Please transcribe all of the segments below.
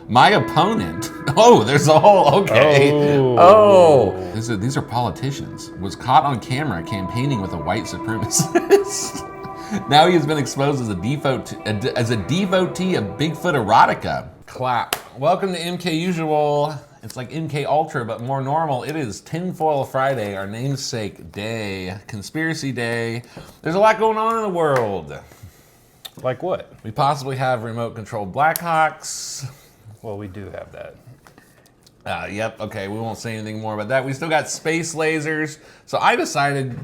My opponent. Oh, there's a whole. Okay. Oh. These are politicians. Was caught on camera campaigning with a white supremacist. Now he has been exposed as a devotee of Bigfoot erotica. Clap. Welcome to MKUSUAL. It's like MK Ultra, but more normal. It is TinFoil Friday, our namesake day, conspiracy day. There's a lot going on in the world. Like what? We possibly have remote-controlled Blackhawks. Well, we do have that. Yep, okay, we won't say anything more about that. We still got space lasers. So I decided,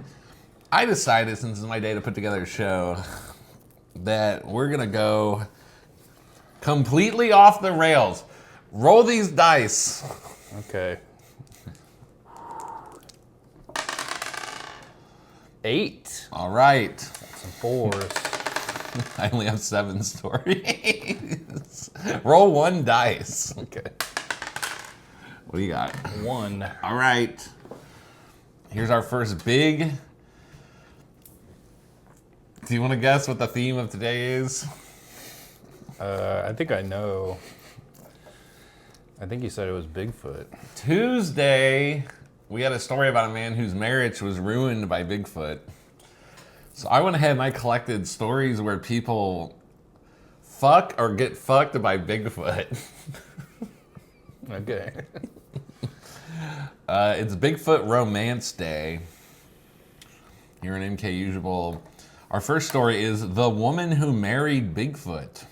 since it's my day to put together a show, that we're gonna go completely off the rails. Roll these dice. Okay. 8. All right. Some 4s. I only have 7 stories. Roll 1 dice. Okay. What do you got? 1. All right. Here's our first big. Do you want to guess what the theme of today is? I think I know. I think you said it was Bigfoot. Tuesday, we had a story about a man whose marriage was ruined by Bigfoot. So I went ahead and I collected stories where people fuck or get fucked by Bigfoot. Okay. It's Bigfoot Romance Day. Here in MKUSUAL. Our first story is The Woman Who Married Bigfoot.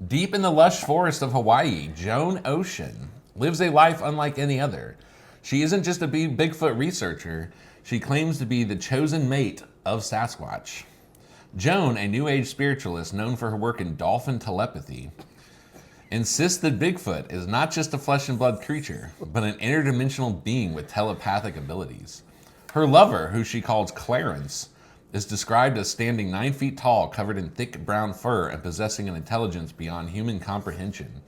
Deep in the lush forest of Hawaii, Joan Ocean lives a life unlike any other. She isn't just a Bigfoot researcher. She claims to be the chosen mate of Sasquatch. Joan, a New Age spiritualist known for her work in dolphin telepathy, insists that Bigfoot is not just a flesh and blood creature, but an interdimensional being with telepathic abilities. Her lover, who she calls Clarence, is described as standing 9 feet tall, covered in thick brown fur, and possessing an intelligence beyond human comprehension.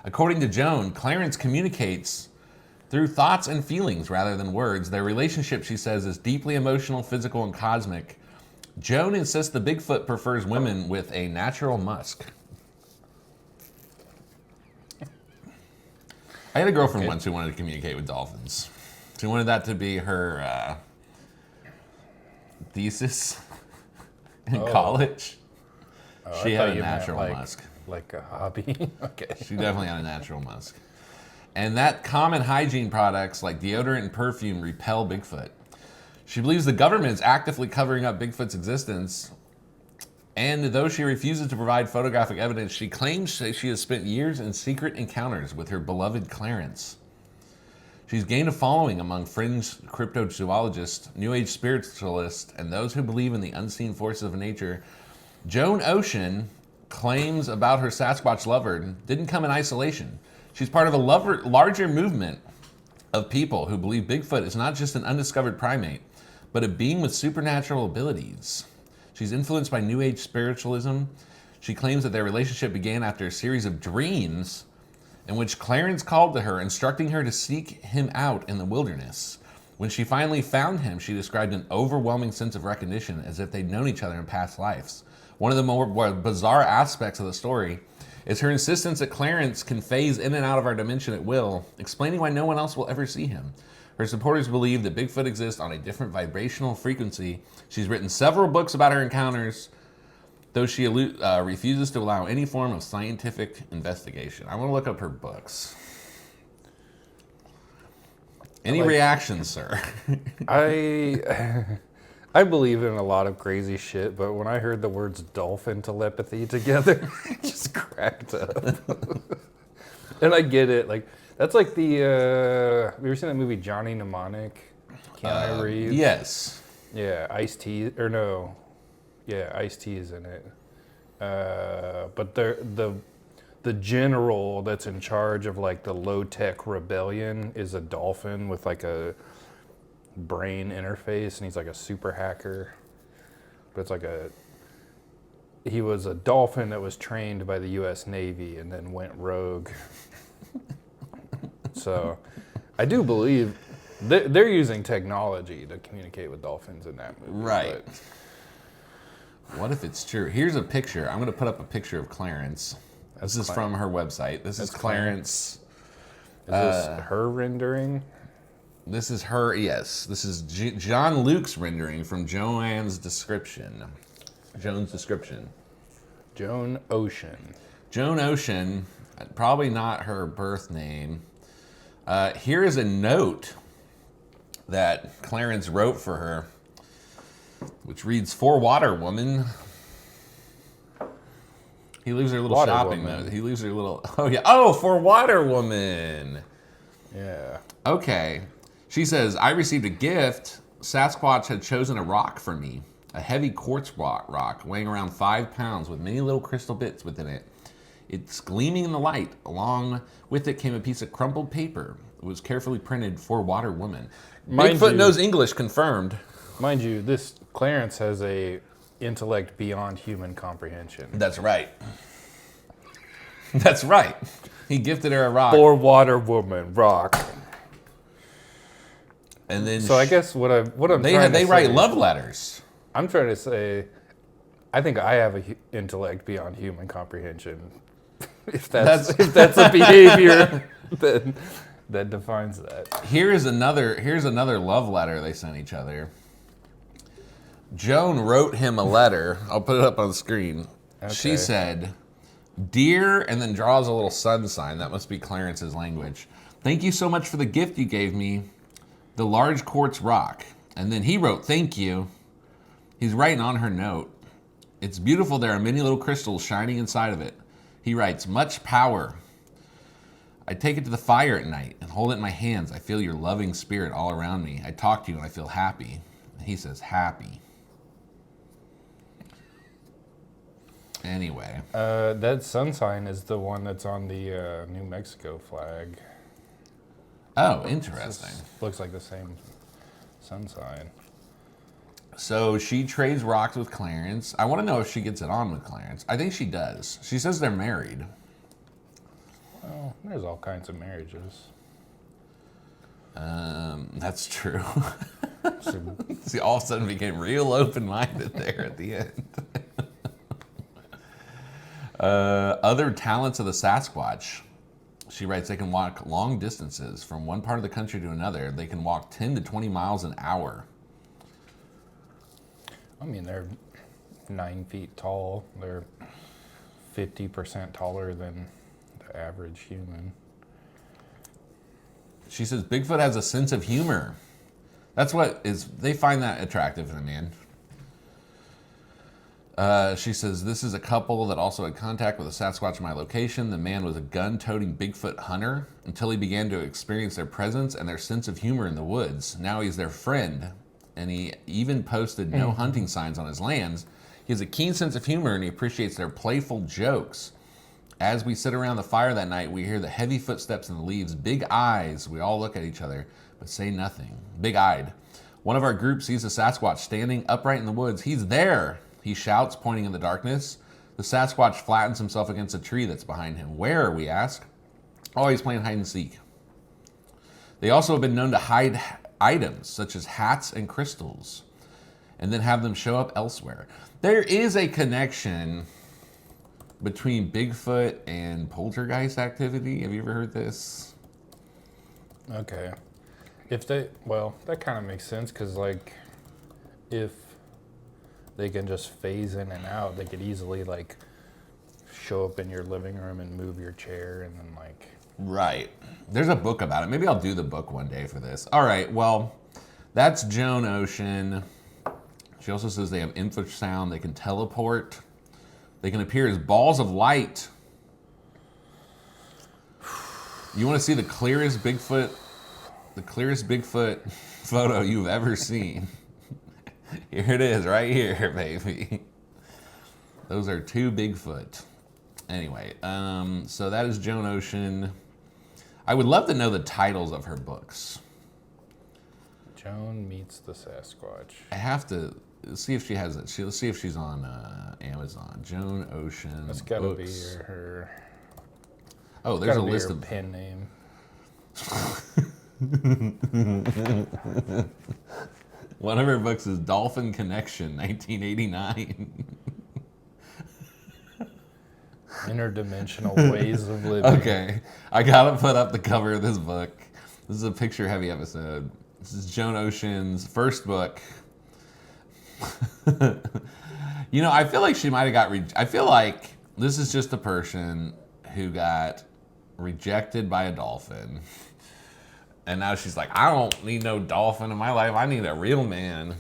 According to Joan, Clarence communicates through thoughts and feelings rather than words. Their relationship, she says, is deeply emotional, physical, and cosmic. Joan insists the Bigfoot prefers women with a natural musk. I had a girlfriend once who wanted to communicate with dolphins. She wanted that to be her thesis in college. She had a natural musk. Like a hobby? Okay. She definitely had a natural musk. And that common hygiene products like deodorant and perfume repel Bigfoot. She believes the government is actively covering up Bigfoot's existence. And though she refuses to provide photographic evidence, she claims that she has spent years in secret encounters with her beloved Clarence. She's gained a following among fringe cryptozoologists, New Age spiritualists, and those who believe in the unseen forces of nature. Joan Ocean claims about her Sasquatch lover didn't come in isolation. She's part of a larger movement of people who believe Bigfoot is not just an undiscovered primate, but a being with supernatural abilities. She's influenced by New Age spiritualism. She claims that their relationship began after a series of dreams in which Clarence called to her, instructing her to seek him out in the wilderness. When she finally found him, she described an overwhelming sense of recognition, as if they'd known each other in past lives. One of the more bizarre aspects of the story is her insistence that Clarence can phase in and out of our dimension at will, explaining why no one else will ever see him. Her supporters believe that Bigfoot exists on a different vibrational frequency. She's written several books about her encounters, though she refuses to allow any form of scientific investigation. I want to look up her books. Any reactions, sir? I believe in a lot of crazy shit, but when I heard the words dolphin telepathy together, I just cracked up. And I get it. Like, that's like the, have you ever seen that movie Johnny Mnemonic? Keanu Reeves? Yes. Yeah, Ice-T, or no. Yeah, Ice-T is in it. But the general that's in charge of like the low-tech rebellion is a dolphin with like a brain interface, and he's like a super hacker. But it's like he was a dolphin that was trained by the U.S. Navy and then went rogue. So I do believe they're using technology to communicate with dolphins in that movie. Right. What if it's true? Here's a picture. I'm going to put up a picture of Clarence. This is from her website. This is Clarence. Is this her rendering? This is her, yes. This is John Luke's rendering from Joanne's description. Joan's description. Joan Ocean. Joan Ocean, probably not her birth name. Here is a note that Clarence wrote for her, which reads, "For water, woman." He leaves her a little Water shopping woman. note. He leaves her a little, oh yeah. Oh, for water, woman. Yeah. Okay. She says, "I received a gift. Sasquatch had chosen a rock for me. A heavy quartz rock weighing around 5 pounds with many little crystal bits within it. It's gleaming in the light. Along with it came a piece of crumpled paper. It was carefully printed, 'For water, woman.'" Bigfoot knows English, confirmed. Mind you, this Clarence has a intellect beyond human comprehension. That's right. That's right. He gifted her a rock. For water, woman, rock. And then So I guess what I'm trying to they say, write love letters. I'm trying to say, I think I have a intellect beyond human comprehension. if that's a behavior that defines that. Here's another love letter they sent each other. Joan wrote him a letter. I'll put it up on the screen. Okay. She said, "Dear," and then draws a little sun sign. That must be Clarence's language. "Thank you so much for the gift you gave me, the large quartz rock." And then he wrote, "Thank you." He's writing on her note, "It's beautiful. There are many little crystals shining inside of it." He writes, "Much power. I take it to the fire at night and hold it in my hands. I feel your loving spirit all around me. I talk to you and I feel happy." And he says, "Happy." Anyway. That sun sign is the one that's on the New Mexico flag. Oh, interesting. Looks like the same sun sign. So she trades rocks with Clarence. I want to know if she gets it on with Clarence. I think she does. She says they're married. Well, there's all kinds of marriages. That's true. So, See, all of a sudden became real open-minded there at the end. Other talents of the Sasquatch. She writes, they can walk long distances from one part of the country to another. They can walk 10 to 20 miles an hour. I mean, they're 9 feet tall. They're 50% taller than the average human. She says Bigfoot has a sense of humor. That's what is, they find that attractive in a man. She says, this is a couple that also had contact with a Sasquatch in my location. The man was a gun-toting Bigfoot hunter until he began to experience their presence and their sense of humor in the woods. Now he's their friend, and he even posted no hunting signs on his lands. He has a keen sense of humor, and he appreciates their playful jokes. As we sit around the fire that night, we hear the heavy footsteps in the leaves. Big eyes. We all look at each other, but say nothing. Big-eyed. One of our group sees a Sasquatch standing upright in the woods. He's there, he shouts, pointing in the darkness. The Sasquatch flattens himself against a tree that's behind him. Where, we ask? Oh, he's playing hide and seek. They also have been known to hide items, such as hats and crystals, and then have them show up elsewhere. There is a connection between Bigfoot and poltergeist activity. Have you ever heard this? Okay. Well, that kind of makes sense, because, like, if they can just phase in and out, they could easily, like, show up in your living room and move your chair and then, like... Right. There's a book about it. Maybe I'll do the book one day for this. All right, well, that's Joan Ocean. She also says they have infrasound. They can teleport. They can appear as balls of light. You want to see the clearest Bigfoot photo you've ever seen? Here it is, right here, baby. Those are 2 Bigfoot. Anyway, so that is Joan Ocean. I would love to know the titles of her books. Joan Meets the Sasquatch. I have to see if she has it. Let's see if she's on Amazon. Joan Ocean. That's got to be books. her. Oh, there's a Gotta be list her of pen name. One of her books is Dolphin Connection, 1989. Interdimensional ways of living. Okay, I gotta put up the cover of this book. This is a picture-heavy episode. This is Joan Ocean's first book. You know, I feel like she might have got. I feel like this is just a person who got rejected by a dolphin, and now she's like, I don't need no dolphin in my life. I need a real man.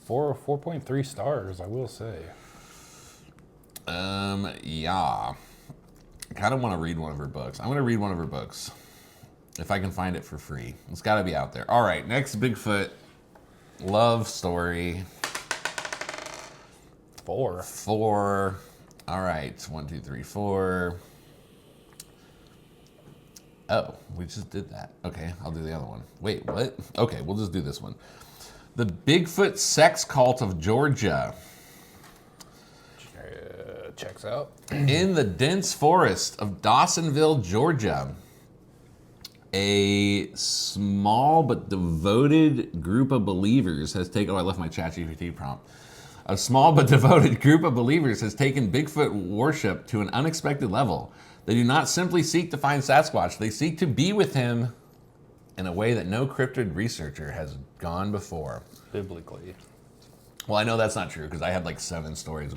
4.3 stars, I will say. Yeah. I kind of want to read one of her books. I'm going to read one of her books if I can find it for free. It's got to be out there. All right, next Bigfoot love story. 4. All right, 1, 2, 3, 4. Oh, we just did that. Okay, I'll do the other one. Wait, what? Okay, we'll just do this one. The Bigfoot sex cult of Georgia. Checks out. In the dense forest of Dawsonville, Georgia, a small but devoted group of believers has taken... Oh, I left my ChatGPT prompt. A small but devoted group of believers has taken Bigfoot worship to an unexpected level. They do not simply seek to find Sasquatch. They seek to be with him in a way that no cryptid researcher has gone before. Biblically. Well, I know that's not true because I had like 7 stories.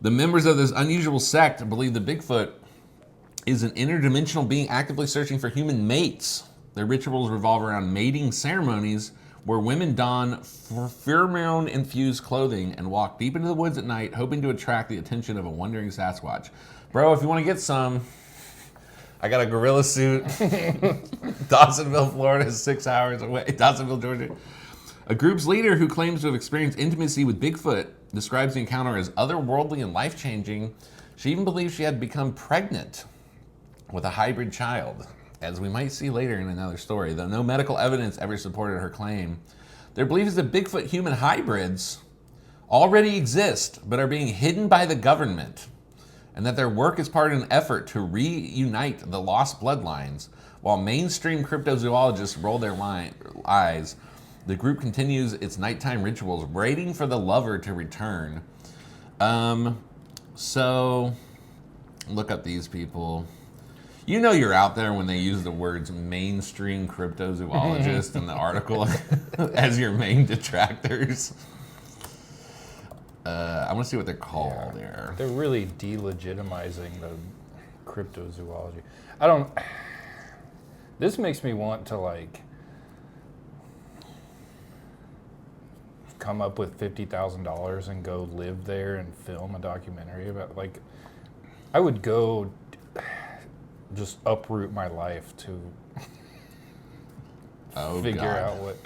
The members of this unusual sect believe that Bigfoot is an interdimensional being actively searching for human mates. Their rituals revolve around mating ceremonies where women don pheromone-infused clothing and walk deep into the woods at night, hoping to attract the attention of a wandering Sasquatch. Bro, if you want to get some, I got a gorilla suit. Dawsonville, Florida is 6 hours away. Dawsonville, Georgia. A group's leader who claims to have experienced intimacy with Bigfoot describes the encounter as otherworldly and life-changing. She even believes she had become pregnant with a hybrid child, as we might see later in another story. Though no medical evidence ever supported her claim, their belief is that Bigfoot-human hybrids already exist, but are being hidden by the government, and that their work is part of an effort to reunite the lost bloodlines. While mainstream cryptozoologists roll their eyes, the group continues its nighttime rituals, waiting for the lover to return. So, look up these people. You know you're out there when they use the words mainstream cryptozoologist in the article as your main detractors. I want to see what they're called there. They're really delegitimizing the cryptozoology. I don't... This makes me want to, like, come up with $50,000 and go live there and film a documentary about, like, I would go just uproot my life to figure out what...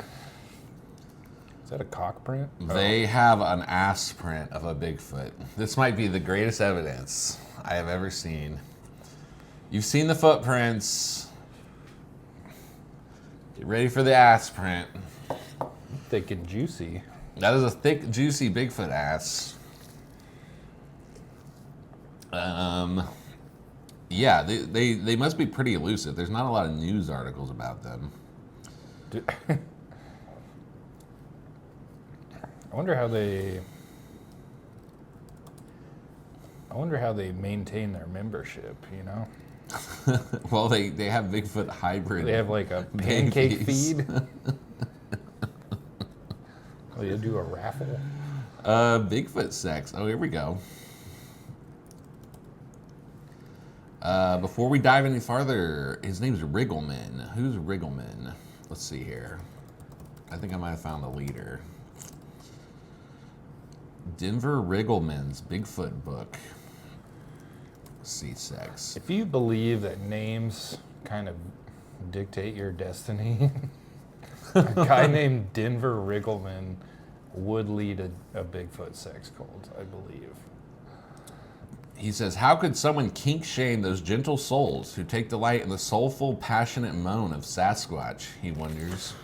Is that a cock print? They have an ass print of a Bigfoot. This might be the greatest evidence I have ever seen. You've seen the footprints. Get ready for the ass print. Thick and juicy. That is a thick, juicy Bigfoot ass. Yeah, they must be pretty elusive. There's not a lot of news articles about them. I wonder how they maintain their membership, you know? Well, they have Bigfoot hybrid. They have like a pancake babies. feed. Oh, you do a raffle? Bigfoot sex. Oh, here we go. Before we dive any farther, his name's Wriggleman. Who's Wriggleman? Let's see here. I think I might have found the leader. Denver Wriggleman's Bigfoot book. See sex. If you believe that names kind of dictate your destiny, a guy named Denver Wriggleman would lead a Bigfoot sex cult, I believe. He says, how could someone kink shame those gentle souls who take delight in the soulful, passionate moan of Sasquatch, he wonders.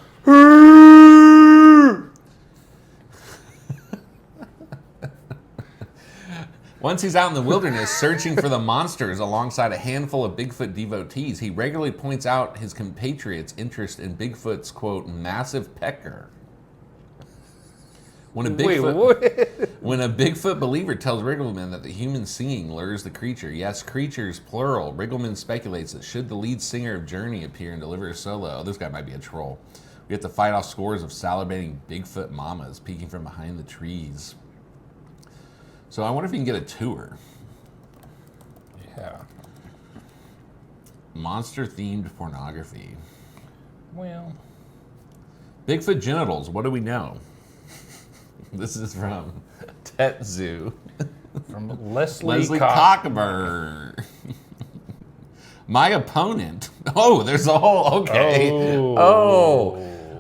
Once he's out in the wilderness searching for the monsters alongside a handful of Bigfoot devotees, he regularly points out his compatriots' interest in Bigfoot's, quote, massive pecker. When a Wait, Bigfoot, what? when a Bigfoot believer tells Riggleman that the human singing lures the creature, yes, creatures, plural, Riggleman speculates that should the lead singer of Journey appear and deliver a solo, this guy might be a troll. We have to fight off scores of salivating Bigfoot mamas peeking from behind the trees. So I wonder if you can get a tour. Yeah. Monster-themed pornography. Well. Bigfoot genitals, what do we know? This is from Tetsu. From Leslie Cockburn. My opponent. Oh, there's a whole. Okay. Oh.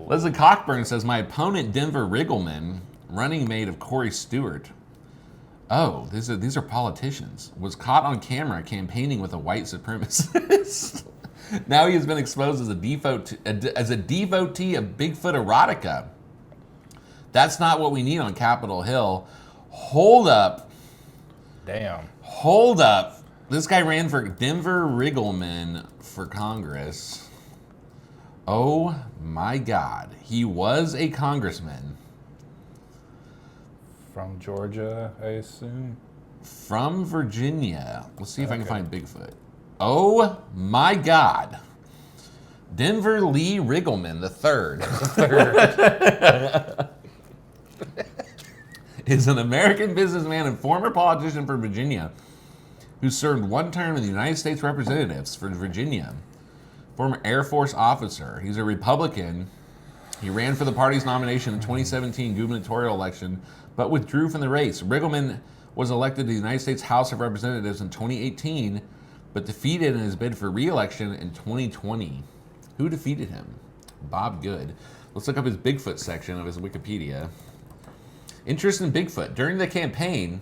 Leslie Cockburn says my opponent, Denver Riggleman, running mate of Corey Stewart. Oh, these are politicians. Was caught on camera campaigning with a white supremacist. Now he has been exposed as a devotee of Bigfoot erotica. That's not what we need on Capitol Hill. Hold up. Damn. Hold up. This guy ran for Denver Riggleman for Congress. Oh my God. He was a congressman. From Georgia, I assume. From Virginia. Let's see if I can find Bigfoot. Oh my God. Denver Lee Riggleman III. Is an American businessman and former politician for Virginia who served one term in the United States Representatives for Virginia. Former Air Force officer. He's a Republican. He ran for the party's nomination in the 2017 gubernatorial election, but withdrew from the race. Riggleman was elected to the United States House of Representatives in 2018, but defeated in his bid for re-election in 2020. Who defeated him? Bob Good. Let's look up his Bigfoot section of his Wikipedia. Interest in Bigfoot. During the campaign,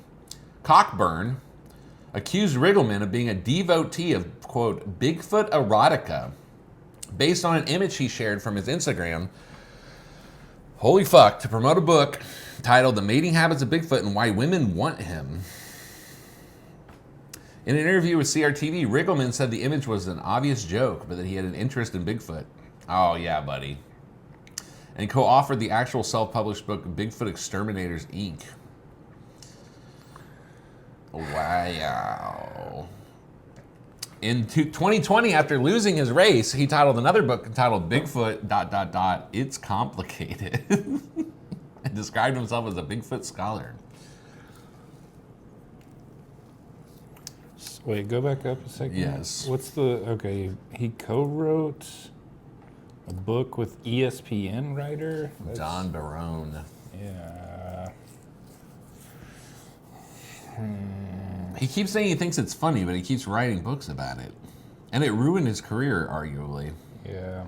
Cockburn accused Riggleman of being a devotee of, quote, Bigfoot erotica, based on an image he shared from his Instagram. Holy fuck, to promote a book titled The Mating Habits of Bigfoot and Why Women Want Him. In an interview with CRTV, Riggleman said the image was an obvious joke, but that he had an interest in Bigfoot. Oh, yeah, buddy. And co-authored the actual self-published book, Bigfoot Exterminators, Inc. Wow. In 2020, after losing his race, he titled another book entitled Bigfoot, ... It's Complicated. And described himself as a Bigfoot scholar. Wait, go back up a second. Yes. What's the, okay, he co-wrote a book with ESPN writer? Don Barone. Yeah. He keeps saying he thinks it's funny, but he keeps writing books about it. And it ruined his career, arguably. Yeah.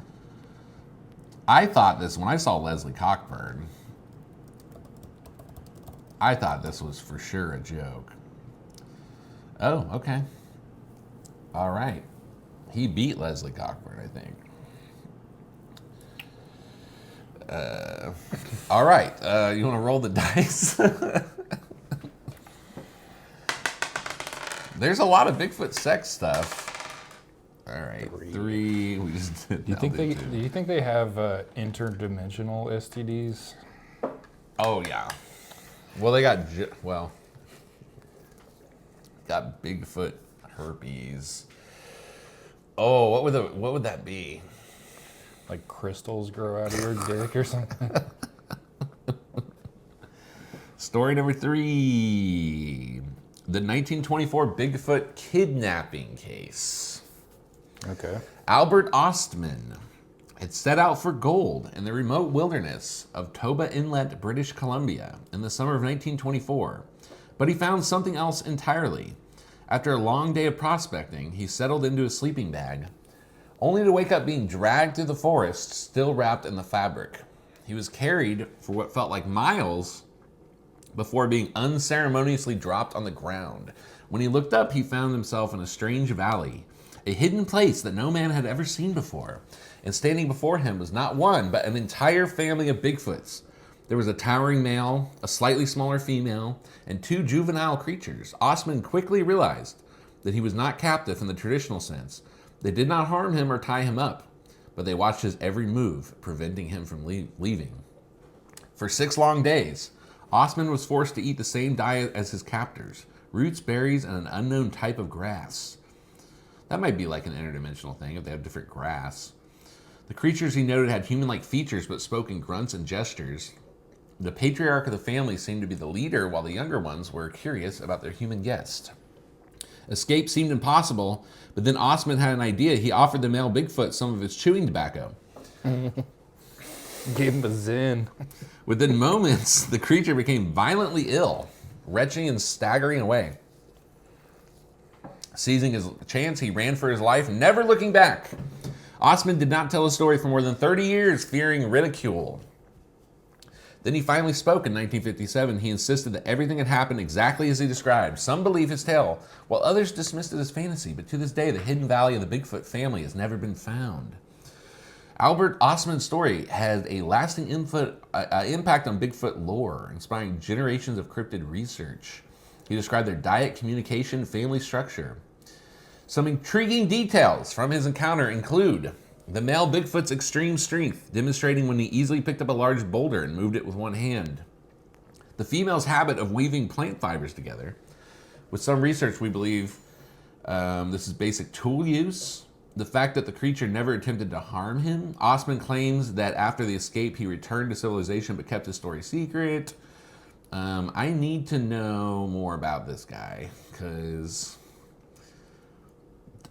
I thought this, when I saw Leslie Cockburn, I thought this was for sure a joke. Oh, okay. All right. He beat Leslie Cockburn, I think. All right. You want to roll the dice? There's a lot of Bigfoot sex stuff. All right. Three. We just did. Do you think they have interdimensional STDs? Oh yeah. Well, they got got Bigfoot herpes. Oh, what would that be? Like crystals grow out of your dick or something? Story number 3. The 1924 Bigfoot kidnapping case. Okay. Albert Ostman had set out for gold in the remote wilderness of Toba Inlet, British Columbia in the summer of 1924. But he found something else entirely. After a long day of prospecting, he settled into a sleeping bag, only to wake up being dragged through the forest, still wrapped in the fabric. He was carried for what felt like miles before being unceremoniously dropped on the ground. When he looked up, he found himself in a strange valley, a hidden place that no man had ever seen before. And standing before him was not one, but an entire family of Bigfoots. There was a towering male, a slightly smaller female, and 2 juvenile creatures. Ostman quickly realized that he was not captive in the traditional sense. They did not harm him or tie him up, but they watched his every move, preventing him from leaving. For 6 long days, Osman was forced to eat the same diet as his captors: roots, berries, and an unknown type of grass. That might be like an interdimensional thing if they have different grass. The creatures he noted had human-like features but spoke in grunts and gestures. The patriarch of the family seemed to be the leader, while the younger ones were curious about their human guest. Escape seemed impossible, but then Osman had an idea. He offered the male Bigfoot some of his chewing tobacco. Gave him a zen. Within moments, the creature became violently ill, retching and staggering away. Seizing his chance, he ran for his life, never looking back. Osman did not tell his story for more than 30 years, fearing ridicule. Then he finally spoke in 1957. He insisted that everything had happened exactly as he described. Some believe his tale, while others dismissed it as fantasy. But to this day, the hidden valley of the Bigfoot family has never been found. Albert Osman's story had a lasting impact on Bigfoot lore, inspiring generations of cryptid research. He described their diet, communication, family structure. Some intriguing details from his encounter include the male Bigfoot's extreme strength, demonstrating when he easily picked up a large boulder and moved it with one hand. The female's habit of weaving plant fibers together. With some research, we believe this is basic tool use. The fact that the creature never attempted to harm him. Osman claims that after the escape, he returned to civilization but kept his story secret. I need to know more about this guy, because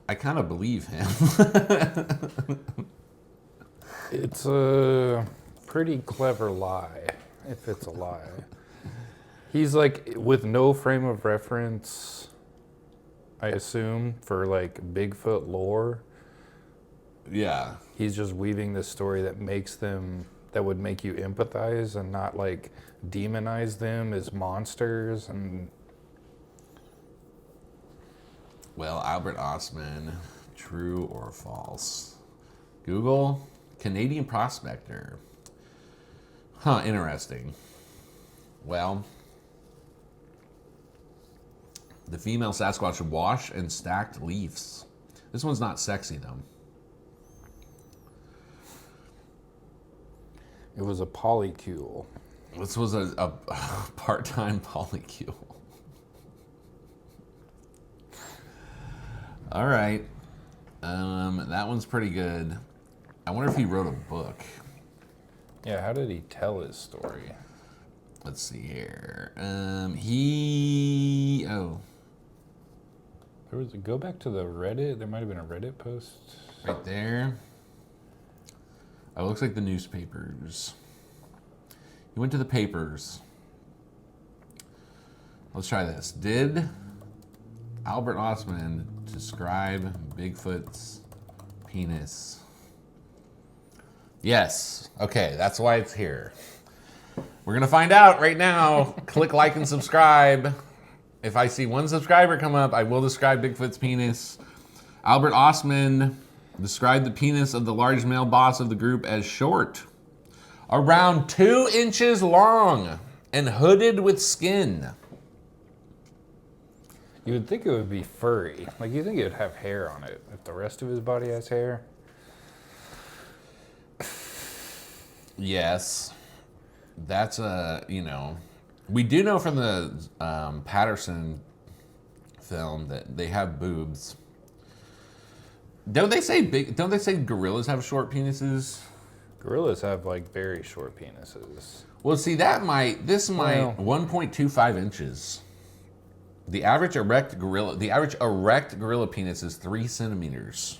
I kind of believe him. It's a pretty clever lie, if it's a lie. He's like, with no frame of reference, I assume, for like Bigfoot lore. Yeah. He's just weaving this story that would make you empathize and not like demonize them as monsters. And well, Albert Osman, true or false? Google, Canadian prospector. Huh, interesting. Well, the female Sasquatch washed and stacked leaves. This one's not sexy, though. it was a polycule. This was a part-time polycule. All right. That one's pretty good. I wonder if he wrote a book. Yeah, how did he tell his story? Let's see here. Go back to the Reddit. There might have been a Reddit post. Right there. Oh, it looks like the newspapers. He went to the papers. Let's try this. Did Albert Osman describe Bigfoot's penis? Yes. Okay, that's why it's here. We're going to find out right now. Click like and subscribe. If I see one subscriber come up, I will describe Bigfoot's penis. Albert Osman described the penis of the large male boss of the group as short, around 2 inches long, and hooded with skin. You would think it would be furry. Like, you think it would have hair on it if the rest of his body has hair. Yes. That's we do know from the Patterson film that they have boobs. Don't they say gorillas have short penises? Gorillas have like very short penises. Well, see, this might 1.25 inches. The average erect gorilla penis is 3 centimeters.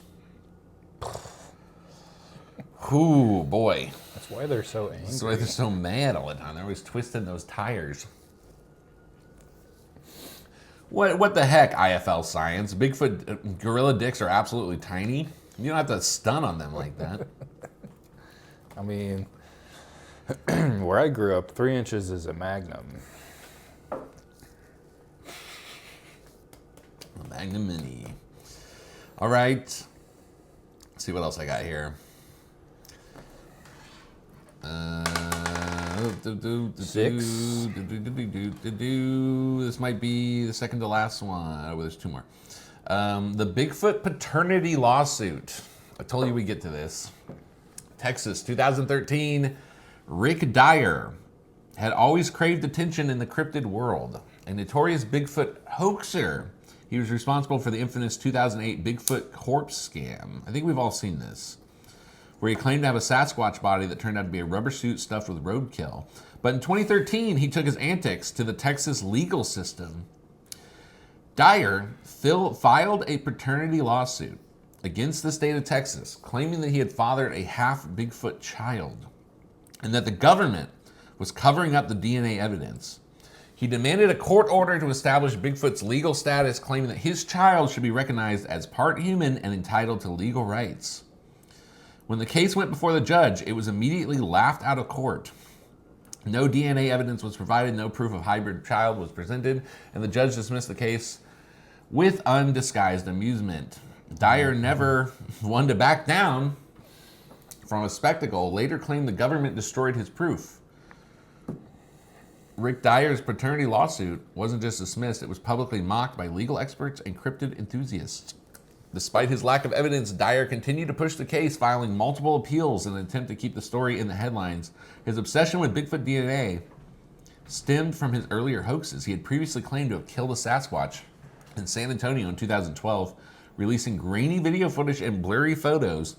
Ooh, boy. That's why they're so angry. That's why they're so mad all the time. They're always twisting those tires. What the heck, IFL science? Bigfoot gorilla dicks are absolutely tiny. You don't have to stun on them like that. I mean, where I grew up, 3 inches is a magnum. A Magnum Mini. All right. Let's see what else I got here. 6. This might be the second to last one. Oh, there's 2 more. The Bigfoot paternity lawsuit. I told you we'd get to this. Texas, 2013. Rick Dyer, had always craved attention in the cryptid world. A notorious Bigfoot hoaxer, he was responsible for the infamous 2008 Bigfoot corpse scam. I think we've all seen this, where he claimed to have a Sasquatch body that turned out to be a rubber suit stuffed with roadkill. But in 2013, he took his antics to the Texas legal system. Dyer filed a paternity lawsuit against the state of Texas, claiming that he had fathered a half Bigfoot child and that the government was covering up the DNA evidence. He demanded a court order to establish Bigfoot's legal status, claiming that his child should be recognized as part human and entitled to legal rights. When the case went before the judge, it was immediately laughed out of court. No DNA evidence was provided, no proof of hybrid child was presented, and the judge dismissed the case with undisguised amusement. Dyer, never one to back down from a spectacle, later claimed the government destroyed his proof. Rick Dyer's paternity lawsuit wasn't just dismissed, it was publicly mocked by legal experts and cryptid enthusiasts. Despite his lack of evidence, Dyer continued to push the case, filing multiple appeals in an attempt to keep the story in the headlines. His obsession with Bigfoot DNA stemmed from his earlier hoaxes. He had previously claimed to have killed a Sasquatch in San Antonio in 2012, releasing grainy video footage and blurry photos.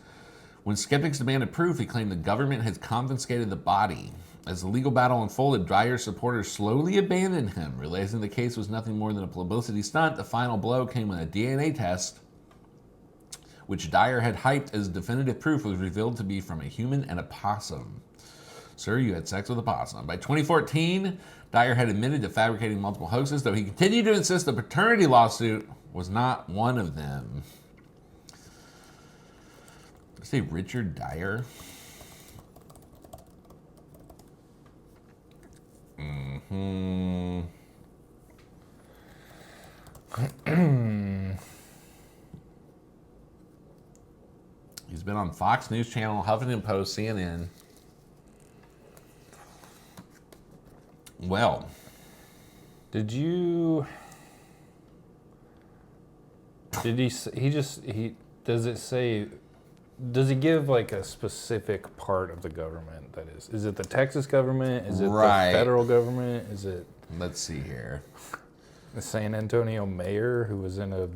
When skeptics demanded proof, he claimed the government had confiscated the body. As the legal battle unfolded, Dyer's supporters slowly abandoned him, realizing the case was nothing more than a publicity stunt. The final blow came when a DNA test, which Dyer had hyped as definitive proof, was revealed to be from a human and a possum. Sir, you had sex with a possum. By 2014, Dyer had admitted to fabricating multiple hoaxes, though he continued to insist the paternity lawsuit was not one of them. Did I say Richard Dyer? He's been on Fox News Channel, Huffington Post, CNN. Well, Does it say, does he give like a specific part of the government that is? Is it the Texas government? Is it right. the federal government? Is it? Let's see here. The San Antonio mayor who was in a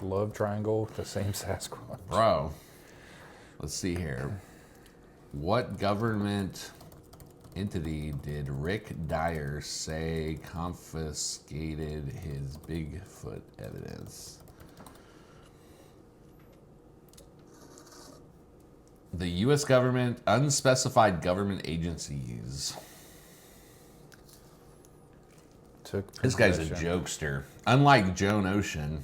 love triangle with the same Sasquatch? Bro, let's see here. What government entity did Rick Dyer say confiscated his Bigfoot evidence? The U.S. government, unspecified government agencies. This guy's a jokester. Unlike Joan Ocean.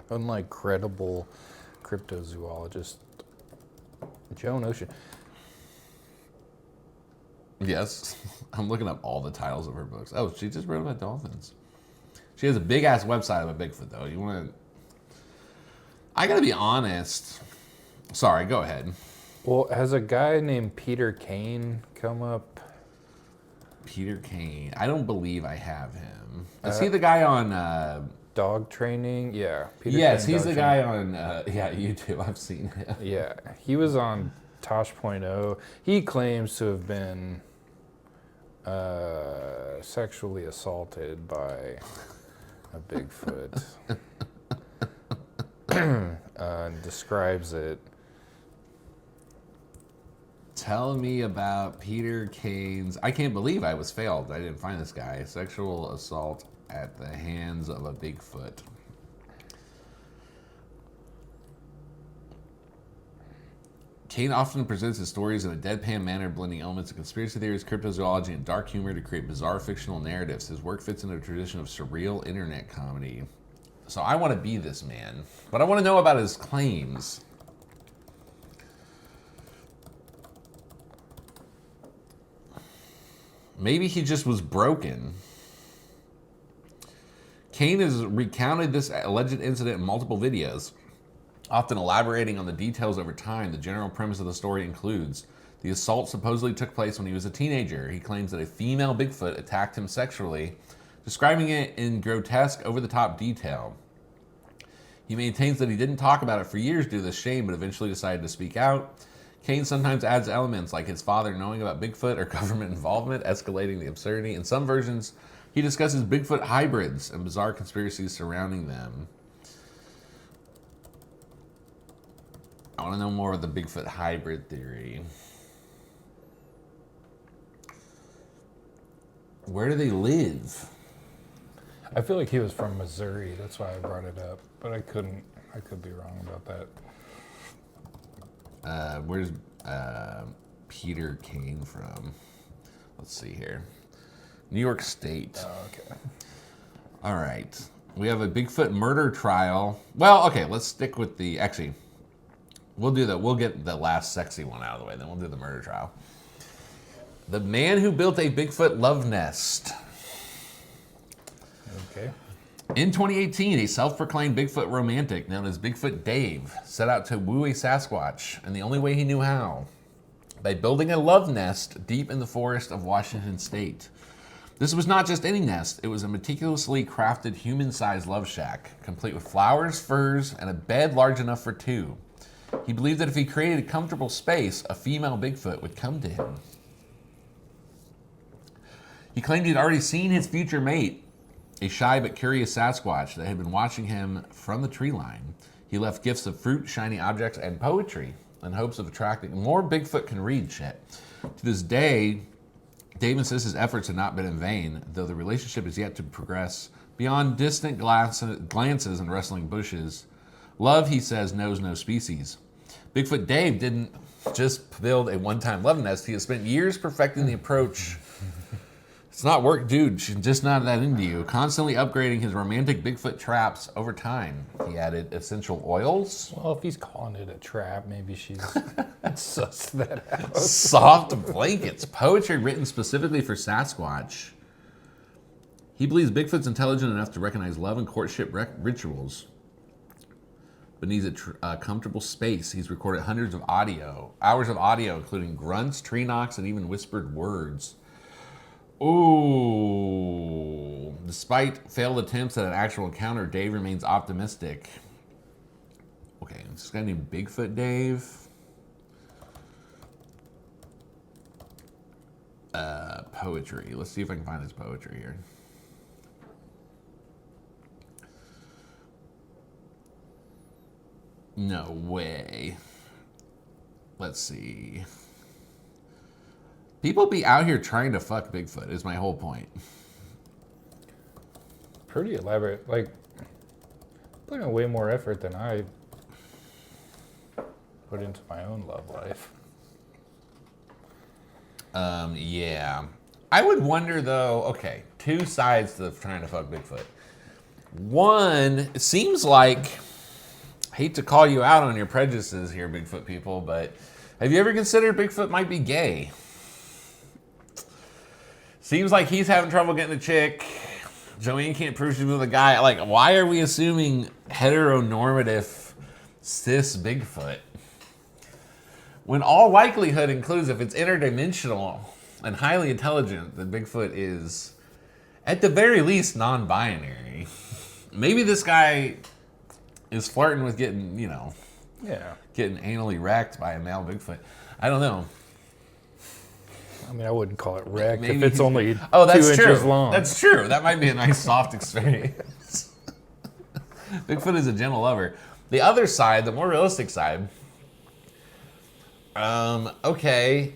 Unlike credible cryptozoologist Joan Ocean. Yes. I'm looking up all the titles of her books. Oh, she just wrote about dolphins. She has a big-ass website about Bigfoot, though. You want to... I gotta be honest. Sorry, go ahead. Well, has a guy named Peter Kane come up? Peter Kane. I don't believe I have him. Is he the guy on... Dog training? Yeah. Peter yes, Kane, he's the guy on... YouTube. I've seen him. Yeah. He was on Tosh.0. He claims to have been sexually assaulted by a Bigfoot. And describes it. Tell me about Peter Kane's... I can't believe I was failed. I didn't find this guy. Sexual assault at the hands of a Bigfoot. Kane often presents his stories in a deadpan manner, blending elements of conspiracy theories, cryptozoology, and dark humor to create bizarre fictional narratives. His work fits into a tradition of surreal internet comedy. So I want to be this man, but I want to know about his claims. Maybe he just was broken. Kane has recounted this alleged incident in multiple videos, often elaborating on the details over time. The general premise of the story includes the assault supposedly took place when he was a teenager. He claims that a female Bigfoot attacked him sexually, describing it in grotesque, over-the-top detail. He maintains that he didn't talk about it for years due to the shame, but eventually decided to speak out. Kane sometimes adds elements like his father knowing about Bigfoot or government involvement, escalating the absurdity. In some versions, he discusses Bigfoot hybrids and bizarre conspiracies surrounding them. I want to know more of the Bigfoot hybrid theory. Where do they live? I feel like he was from Missouri. That's why I brought it up, but I could be wrong about that. Where's Peter Kane from? Let's see here. New York State. Oh, okay. All right. We have a Bigfoot murder trial. Well, okay, let's stick with the... Actually, we'll do that. We'll get the last sexy one out of the way, then we'll do the murder trial. The man who built a Bigfoot love nest. Okay. In 2018, a self-proclaimed Bigfoot romantic known as Bigfoot Dave set out to woo a Sasquatch, and the only way he knew how, by building a love nest deep in the forest of Washington State. This was not just any nest, it was a meticulously crafted human-sized love shack, complete with flowers, furs, and a bed large enough for two. He believed that if he created a comfortable space, a female Bigfoot would come to him. He claimed he'd already seen his future mate, a shy but curious Sasquatch that had been watching him from the tree line. He left gifts of fruit, shiny objects, and poetry in hopes of attracting more Bigfoot can read shit. To this day, Dave insists his efforts have not been in vain, though the relationship is yet to progress beyond distant glances and rustling bushes. Love, he says, knows no species. Bigfoot Dave didn't just build a one-time love nest. He has spent years perfecting the approach. It's not work, dude. She's just not that into you. Constantly upgrading his romantic Bigfoot traps over time. He added essential oils. Well, if he's calling it a trap, maybe she's sussed that out. Soft blankets. Poetry written specifically for Sasquatch. He believes Bigfoot's intelligent enough to recognize love and courtship rituals, but needs a comfortable space. He's recorded hundreds of hours of audio, including grunts, tree knocks, and even whispered words. Ooh. Despite failed attempts at an actual encounter, Dave remains optimistic. Okay, this guy named Bigfoot Dave. Poetry. Let's see if I can find his poetry here. No way. Let's see. People be out here trying to fuck Bigfoot is my whole point. Pretty elaborate. Like, putting in way more effort than I put into my own love life. Yeah. I would wonder though, okay, two sides to trying to fuck Bigfoot. One, it seems like, I hate to call you out on your prejudices here, Bigfoot people, but have you ever considered Bigfoot might be gay? Seems like he's having trouble getting a chick. Joanne can't prove she's with a guy. Like, why are we assuming heteronormative cis Bigfoot? When all likelihood includes if it's interdimensional and highly intelligent, then Bigfoot is, at the very least, non-binary. Maybe this guy is flirting with getting, getting anally wrecked by a male Bigfoot. I don't know. I mean, I wouldn't call it wrecked if it's only 2 that's inches true. long. That's true. That might be a nice soft experience. Bigfoot is a gentle lover. The other side, the more realistic side, okay,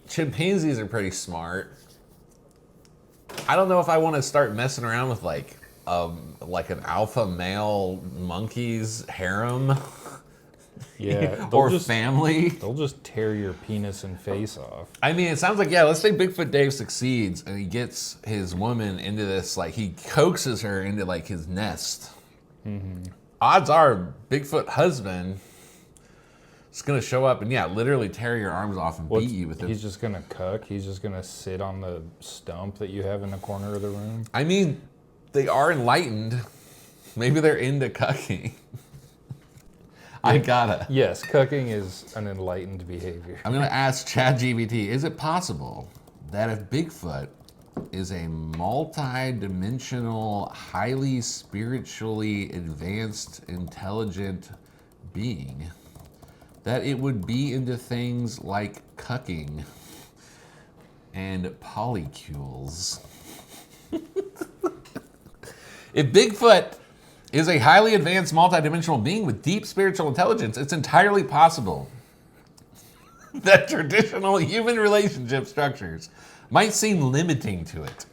chimpanzees are pretty smart. I don't know if I want to start messing around with like an alpha male monkey's harem. Yeah, or family. They'll just tear your penis and face off. I mean, it sounds like, let's say Bigfoot Dave succeeds and he gets his woman into this, like, he coaxes her into, like, his nest. Mm-hmm. Odds are Bigfoot husband is going to show up and, literally tear your arms off and beat you with it. He's just going to cuck? He's just going to sit on the stump that you have in the corner of the room? I mean, they are enlightened. Maybe they're into cucking. Yes, cucking is an enlightened behavior. I'm going to ask ChatGPT, is it possible that if Bigfoot is a multi-dimensional, highly spiritually advanced, intelligent being, that it would be into things like cucking and polycules. If Bigfoot is a highly advanced multidimensional being with deep spiritual intelligence, it's entirely possible that traditional human relationship structures might seem limiting to it.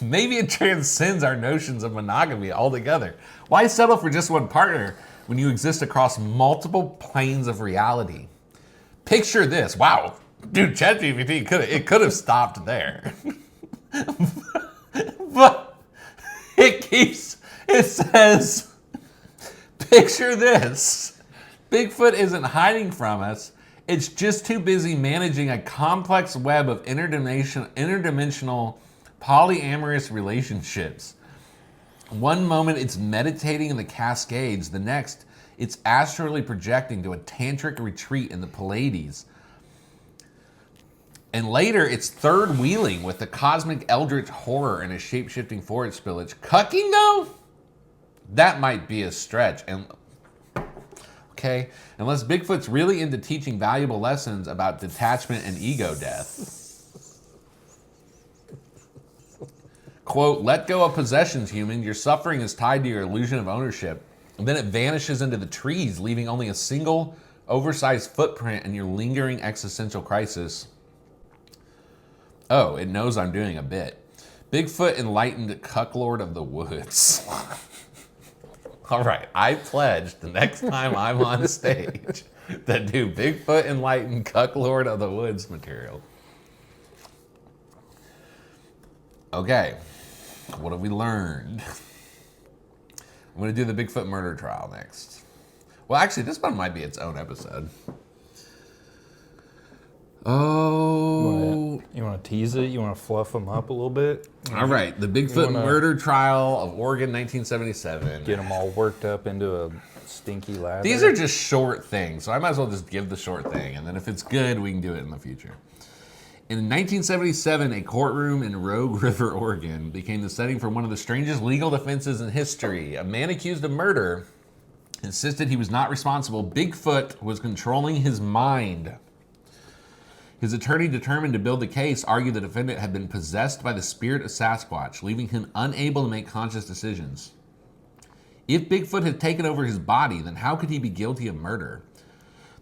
Maybe it transcends our notions of monogamy altogether. Why settle for just one partner when you exist across multiple planes of reality? Picture this. Wow. Dude, ChatGPT could have stopped there. But it says, picture this. Bigfoot isn't hiding from us. It's just too busy managing a complex web of interdimensional polyamorous relationships. One moment it's meditating in the Cascades, the next it's astrally projecting to a tantric retreat in the Pleiades. And later it's third wheeling with the cosmic eldritch horror and a shape-shifting forest village. Cucking though? That might be a stretch. And okay, unless Bigfoot's really into teaching valuable lessons about detachment and ego death. Quote, let go of possessions, human. Your suffering is tied to your illusion of ownership. And then it vanishes into the trees, leaving only a single oversized footprint in your lingering existential crisis. Oh, it knows I'm doing a bit. Bigfoot enlightened cucklord of the woods. All right, I pledge the next time I'm on stage to do Bigfoot enlightened cucklord of the woods material. Okay, what have we learned? I'm going to do the Bigfoot murder trial next. Well, actually, this one might be its own episode. Oh. You want to tease it? You want to fluff them up a little bit? All right, the Bigfoot murder trial of Oregon, 1977. Get them all worked up into a stinky lather. These are just short things, so I might as well just give the short thing, and then if it's good, we can do it in the future. In 1977, a courtroom in Rogue River, Oregon, became the setting for one of the strangest legal defenses in history. A man accused of murder insisted he was not responsible. Bigfoot was controlling his mind. His attorney, determined to build the case, argued the defendant had been possessed by the spirit of Sasquatch, leaving him unable to make conscious decisions. If Bigfoot had taken over his body, then how could he be guilty of murder?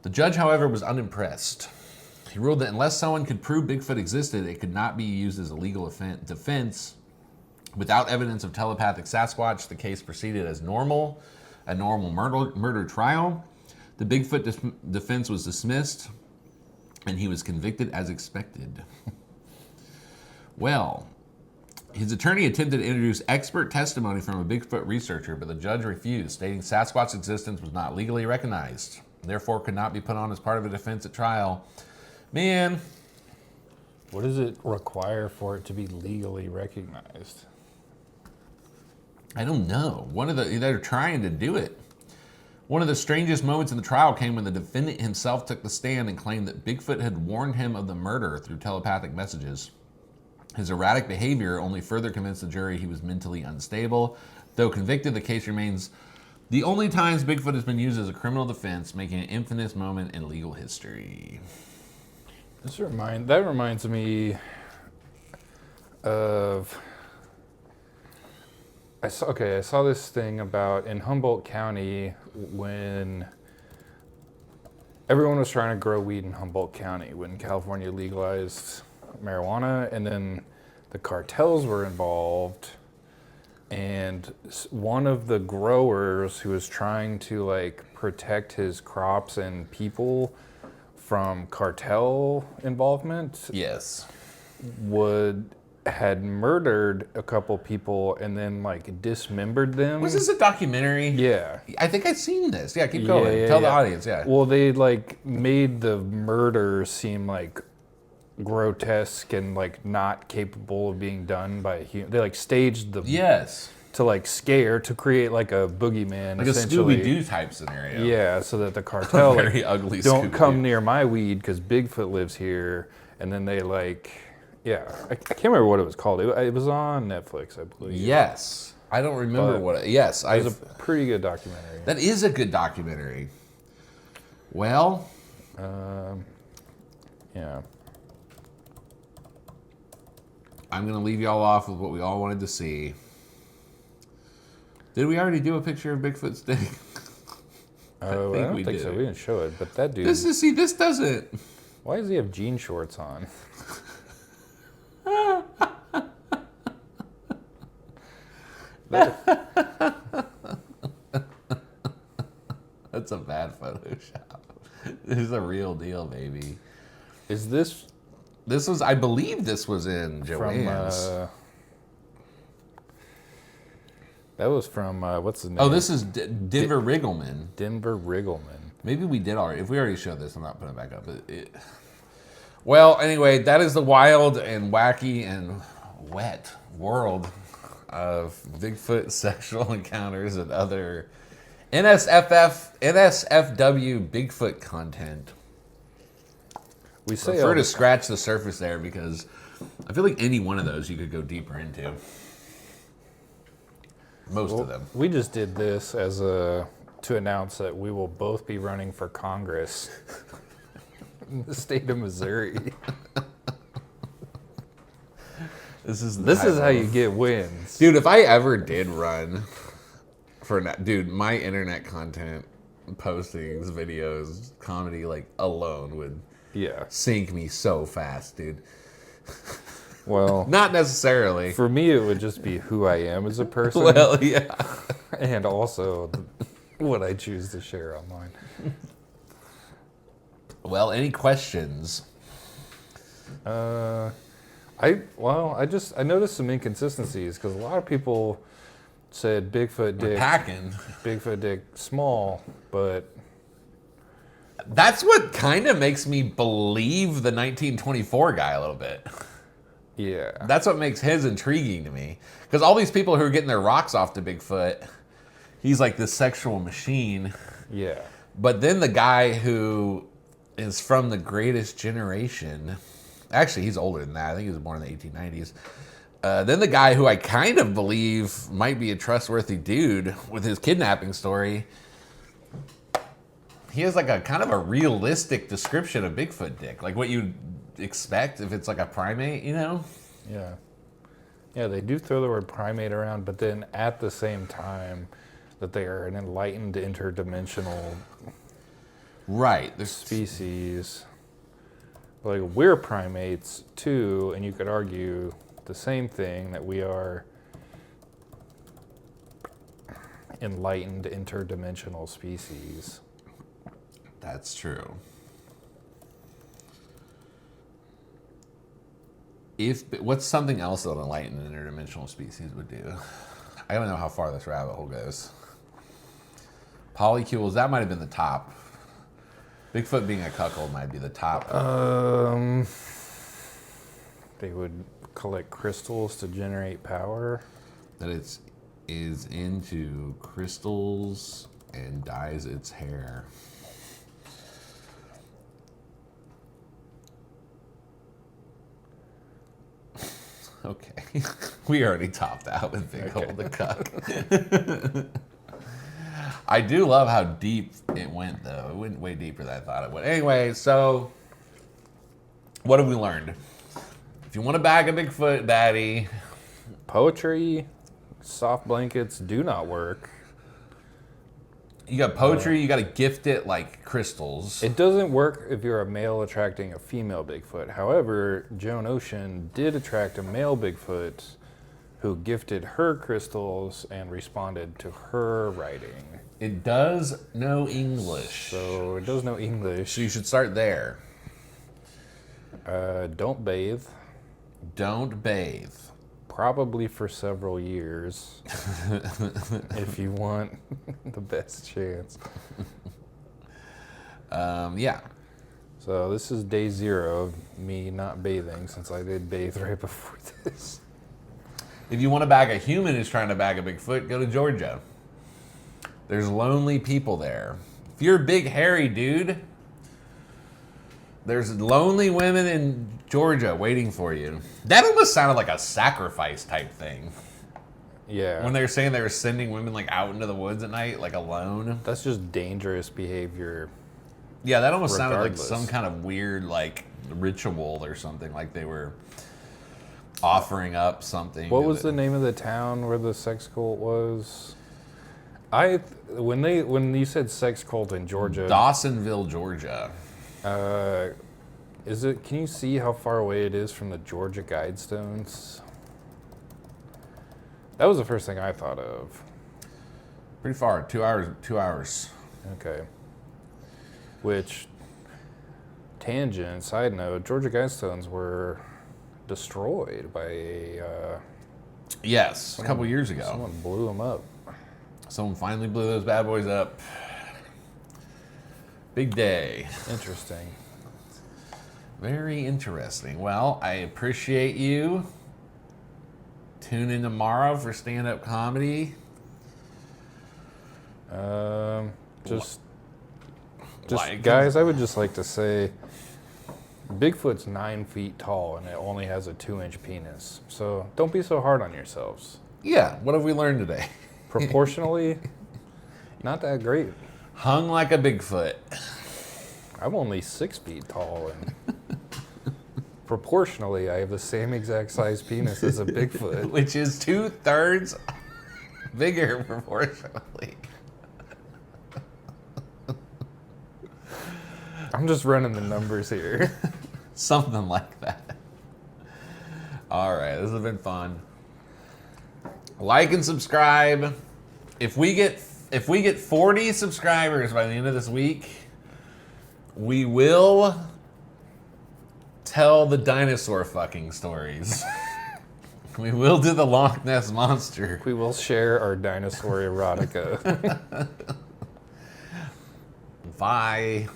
The judge, however, was unimpressed. He ruled that unless someone could prove Bigfoot existed, it could not be used as a legal defense. Without evidence of telepathic Sasquatch, the case proceeded as normal, a normal murder trial. The Bigfoot defense was dismissed, and he was convicted as expected. Well, his attorney attempted to introduce expert testimony from a Bigfoot researcher, but the judge refused, stating Sasquatch's existence was not legally recognized, therefore could not be put on as part of a defense at trial. Man. What does it require for it to be legally recognized? I don't know. They're trying to do it. One of the strangest moments in the trial came when the defendant himself took the stand and claimed that Bigfoot had warned him of the murder through telepathic messages. His erratic behavior only further convinced the jury he was mentally unstable. Though convicted, the case remains the only times Bigfoot has been used as a criminal defense, making an infamous moment in legal history. That reminds me of... I saw this thing about in Humboldt County when everyone was trying to grow weed in Humboldt County when California legalized marijuana, and then the cartels were involved, and one of the growers who was trying to protect his crops and people from cartel involvement, yes, had murdered a couple people and then dismembered them. Was this a documentary? Yeah. I think I've seen this. Yeah, keep going. Tell the audience, yeah. Well, they made the murder seem grotesque and not capable of being done by a human. They staged the to scare, to create a boogeyman, like a Scooby-Doo type scenario. Yeah, so that the cartel very ugly don't Scooby-Doo. come near my weed because Bigfoot lives here, and then they yeah, I can't remember what it was called. It was on Netflix, I believe. Yes. I don't remember But yes. It was a pretty good documentary. That is a good documentary. Well, Yeah. I'm going to leave y'all off with what we all wanted to see. Did we already do a picture of Bigfoot's dick? Oh, I don't think so. We didn't show it, but that dude. This doesn't. Why does he have jean shorts on? That's a bad Photoshop. This is a real deal, baby. Is this This was, I believe this was in Joanne's. That was from, what's his name? Oh, this is Denver Riggleman. Denver Riggleman. Maybe we did already. If we already showed this, I'm not putting it back up. Well, anyway, that is the wild and wacky and wet world of Bigfoot sexual encounters and other NSFW Bigfoot content. We say Prefer to scratch the surface there because I feel like any one of those you could go deeper into. Most of them. We just did this as to announce that we will both be running for Congress in the state of Missouri. This is how you get wins. Dude, if I ever did run for... Dude, my internet content, postings, videos, comedy, like, alone would sink me so fast, dude. Well... Not necessarily. For me, it would just be who I am as a person. Well, yeah. And also what I choose to share online. Well, any questions? I noticed some inconsistencies because a lot of people said Bigfoot dick, Bigfoot dick small, but that's what kind of makes me believe the 1924 guy a little bit. Yeah, that's what makes his intriguing to me because all these people who are getting their rocks off to Bigfoot, he's like this sexual machine. Yeah, but then the guy who is from the greatest generation. Actually, he's older than that. I think he was born in the 1890s. Then the guy who I kind of believe might be a trustworthy dude with his kidnapping story, he has like a kind of a realistic description of Bigfoot dick. Like what you'd expect if it's like a primate, you know? Yeah. Yeah, they do throw the word primate around, but then at the same time that they are an enlightened interdimensional species. Like, we're primates, too, and you could argue the same thing, that we are enlightened interdimensional species. That's true. What's something else that an enlightened interdimensional species would do? I don't know how far this rabbit hole goes. Polycules, that might have been the top. Bigfoot being a cuckold might be the top. They would collect crystals to generate power. That it is into crystals and dyes its hair. Okay. We already topped that with Big Hole the Cuck. I do love how deep it went, though. It went way deeper than I thought it would. Anyway, so what have we learned? If you want to bag a Bigfoot baddie, poetry, soft blankets do not work. You got poetry, you got to gift it like crystals. It doesn't work if you're a male attracting a female Bigfoot. However, Joan Ocean did attract a male Bigfoot who gifted her crystals and responded to her writing. It does know English. So it does know English. So you should start there. Don't bathe. Don't bathe. Probably for several years. If you want the best chance. Yeah. So this is day 0 of me not bathing, since I did bathe right before this. If you want to bag a human who's trying to bag a Bigfoot, go to Georgia. There's lonely people there. If you're a big hairy dude, there's lonely women in Georgia waiting for you. That almost sounded like a sacrifice type thing. Yeah. When they were saying they were sending women like out into the woods at night, like alone. That's just dangerous behavior Yeah, that almost sounded like Regardless. some kind of weird like ritual or something. Like they were offering up something. What was the name of the town where the sex cult was? When you said sex cult in Georgia, Dawsonville, Georgia. is it? Can you see how far away it is from the Georgia Guidestones? That was the first thing I thought of. Pretty far. 2 hours. 2 hours. Okay. Which, tangent, side note, Georgia Guidestones were destroyed by Yes, a couple years ago. someone blew them up. Someone finally blew those bad boys up. Big day. Interesting. Very interesting. Well, I appreciate you. Tune in tomorrow for stand-up comedy. Just Like- guys, I would just like to say, Bigfoot's 9 feet tall and it only has a 2-inch penis. So don't be so hard on yourselves. Yeah, what have we learned today? Proportionally, not that great. Hung like a Bigfoot. I'm only 6 feet tall and proportionally, I have the same exact size penis as a Bigfoot. Which is 2/3 bigger proportionally. I'm just running the numbers here. Something like that. All right, this has been fun. Like and subscribe. If we get 40 subscribers by the end of this week, we will tell the dinosaur fucking stories. We will do the Loch Ness Monster. We will share our dinosaur erotica. Bye.